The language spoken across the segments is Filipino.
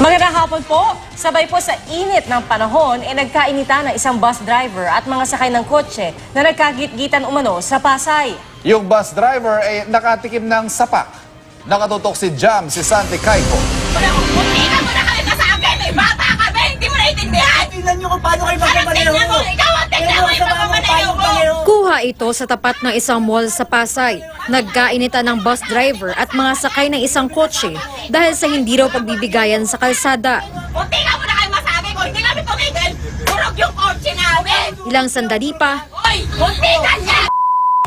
Magandang hapon po. Sabay po sa init ng panahon, nagkainitan ng isang bus driver at mga sakay ng kotse na nagkagit-gitan umano sa Pasay. Yung bus driver ay nakatikim ng sapak. Nakatutok si Jam, si Santi Caico. Hindi ka mo na kami masabi! May bata kami! Hindi mo naiintindihan! Tingnan nyo kung paano kayo magpapalayo. Tingnan mo! Ikaw ang tingnan mo! Ipapapalayo mo! Kuha ito sa tapat ng isang mall sa Pasay. Nagkainitan ng bus driver at mga sakay ng isang kotse dahil sa hindi raw pagbibigayan sa kalsada. Hindi ka mo na kayo masabi! Kung hindi kami tumigil, turog yung kotse namin! Ilang sandali pa, Uy! Hindi ka niya!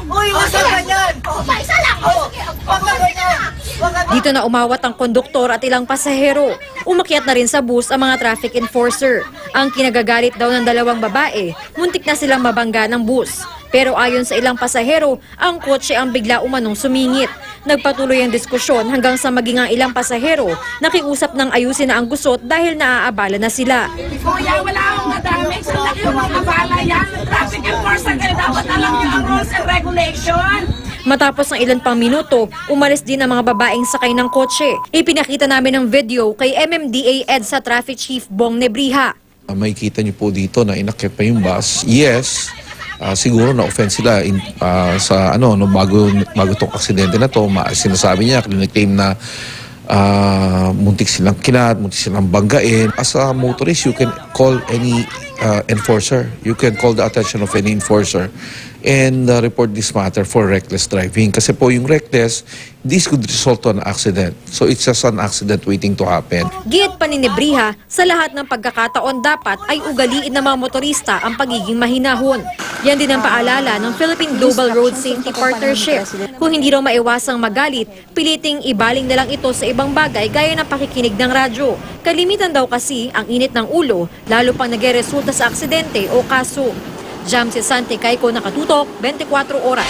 Uy, wag ka ganyan! May isa lang! Wag ka ganyan! Wag ka dito na umawat ang konduktor at ilang pasahero. Umakyat na rin sa bus ang mga traffic enforcer. Ang kinagagalit daw ng dalawang babae, muntik na silang mabangga ng bus. Pero ayon sa ilang pasahero, ang kotse ang bigla umanong sumingit. Nagpatuloy ang diskusyon hanggang sa maging ang ilang pasahero nakiusap ng ayusin na ang gusot dahil naaabala na sila. Kuya, wala akong madaming sa laki ng mga bala yan! Traffic enforcer kayo! Dapat alam niyo ang rules and regulation! Matapos ng ilan pang minuto, umalis din ang mga babaeng sakay ng kotse. Ipinakita namin ang video kay MMDA EDSA Traffic Chief Bong Nebriha. Makikita niyo po dito na inakyat pa yung bus. Yes, siguro na-offend sila sa bago tong aksidente na to. Sinasabi niya, claim na muntik silang kinat, muntik silang banggain. As a motorist, you can call any enforcer. You can call the attention of any enforcer and report this matter for reckless driving. Kasi po yung reckless, this could result to an accident. So it's just an accident waiting to happen. Giit pa ni Nebriha, sa lahat ng pagkakataon dapat ay ugaliin ng mga motorista ang pagiging mahinahon. Yan din ang paalala ng Philippine Global Road Safety Partnership. Kung hindi raw maiwasang magalit, piliting ibaling na lang ito sa ibang bagay gaya ng pakikinig ng radyo. Kalimitan daw kasi ang init ng ulo, lalo pang nagresulta sa aksidente o kaso. Jam si Santi Caico, nakatutok, 24 oras.